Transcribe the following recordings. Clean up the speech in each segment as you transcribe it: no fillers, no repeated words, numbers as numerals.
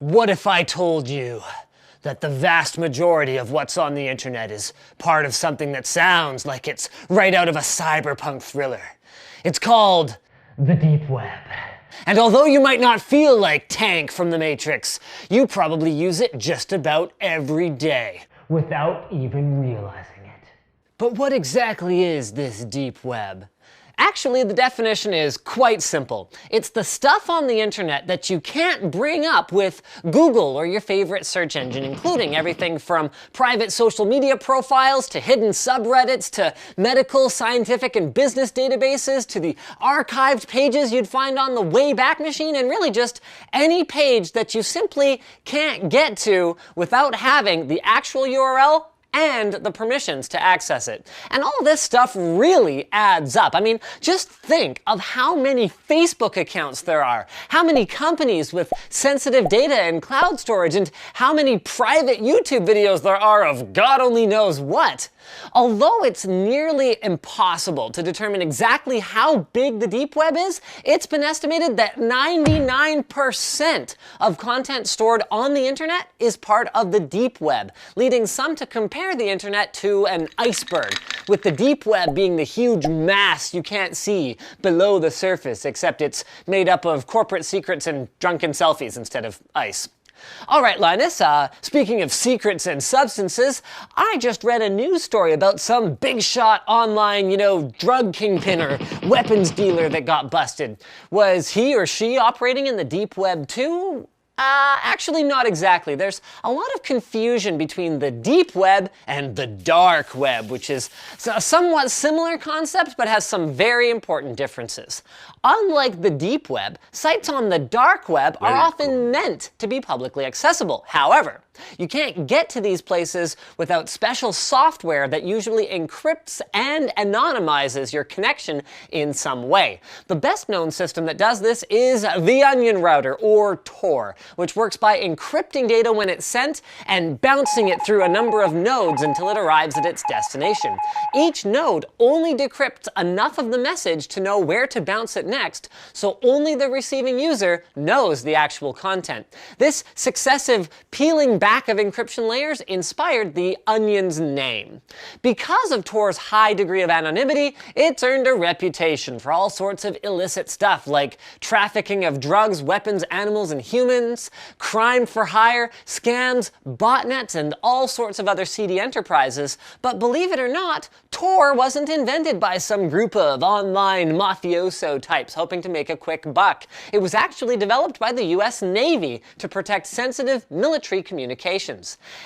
What if I told you that the vast majority of what's on the internet is part of something that sounds like it's right out of a cyberpunk thriller? It's called the Deep Web. And although you might not feel like Tank from The Matrix, you probably use it just about every day without even realizing it. But what exactly is this Deep Web? Actually, the definition is quite simple. It's the stuff on the internet that you can't bring up with Google or your favorite search engine, including everything from private social media profiles to hidden subreddits to medical, scientific, and business databases to the archived pages you'd find on the Wayback Machine, and really just any page that you simply can't get to without having the actual URL and the permissions to access it. And all this stuff really adds up. I mean, just think of how many Facebook accounts there are, how many companies with sensitive data and cloud storage, and how many private YouTube videos there are of God only knows what. Although it's nearly impossible to determine exactly how big the deep web is, it's been estimated that 99% of content stored on the internet is part of the deep web, leading some to compare the internet to an iceberg, with the deep web being the huge mass you can't see below the surface, except it's made up of corporate secrets and drunken selfies instead of ice. All right, Linus, speaking of secrets and substances, I just read a news story about some big shot online, drug kingpin or weapons dealer that got busted. Was he or she operating in the deep web too? Actually, not exactly. There's a lot of confusion between the deep web and the dark web, which is a somewhat similar concept, but has some very important differences. Unlike the deep web, sites on the dark web are often meant to be publicly accessible. However, you can't get to these places without special software that usually encrypts and anonymizes your connection in some way. The best known system that does this is the Onion Router, or Tor, which works by encrypting data when it's sent and bouncing it through a number of nodes until it arrives at its destination. Each node only decrypts enough of the message to know where to bounce it next, so only the receiving user knows the actual content. This successive peeling back of encryption layers inspired the Onion's name. Because of Tor's high degree of anonymity, it's earned a reputation for all sorts of illicit stuff like trafficking of drugs, weapons, animals, and humans, crime for hire, scams, botnets, and all sorts of other seedy enterprises. But believe it or not, Tor wasn't invented by some group of online mafioso types hoping to make a quick buck. It was actually developed by the US Navy to protect sensitive military communications.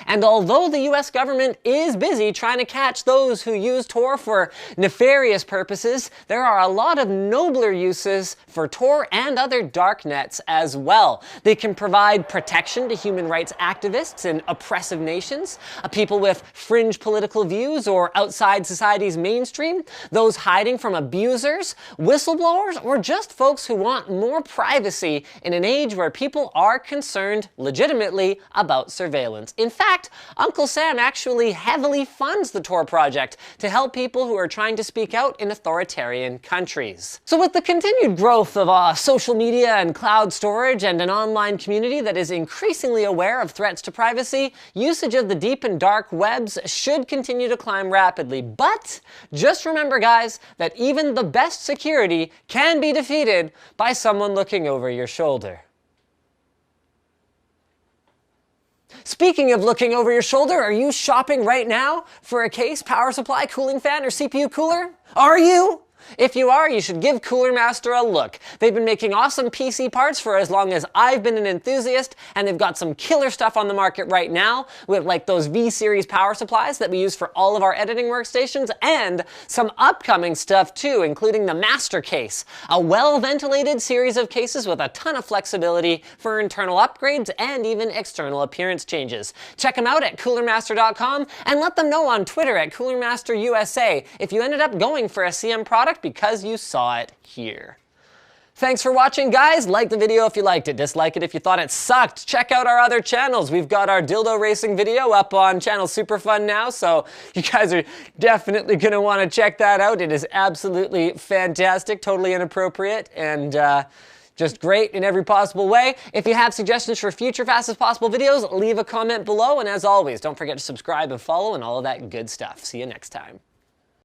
And although the US government is busy trying to catch those who use Tor for nefarious purposes, there are a lot of nobler uses for Tor and other dark nets as well. They can provide protection to human rights activists in oppressive nations, people with fringe political views or outside society's mainstream, those hiding from abusers, whistleblowers, or just folks who want more privacy in an age where people are concerned legitimately about surveillance. In fact, Uncle Sam actually heavily funds the Tor project to help people who are trying to speak out in authoritarian countries. So with the continued growth of social media and cloud storage and an online community that is increasingly aware of threats to privacy, usage of the deep and dark webs should continue to climb rapidly. But just remember, guys, that even the best security can be defeated by someone looking over your shoulder. Speaking of looking over your shoulder, are you shopping right now for a case, power supply, cooling fan, or CPU cooler? Are you? If you are, you should give Cooler Master a look. They've been making awesome PC parts for as long as I've been an enthusiast, and they've got some killer stuff on the market right now, with like those V-Series power supplies that we use for all of our editing workstations, and some upcoming stuff too, including the Master Case, a well-ventilated series of cases with a ton of flexibility for internal upgrades and even external appearance changes. Check them out at coolermaster.com, and let them know on Twitter at CoolerMasterUSA if you ended up going for a CM product because you saw it here. Thanks for watching, guys. Like the video if you liked it. Dislike it if you thought it sucked. Check out our other channels. We've got our dildo racing video up on channel Superfun now, so you guys are definitely going to want to check that out. It is absolutely fantastic, totally inappropriate, and Just great in every possible way. If you have suggestions for future Fastest Possible videos, leave a comment below. And as always, don't forget to subscribe and follow and all of that good stuff. See you next time.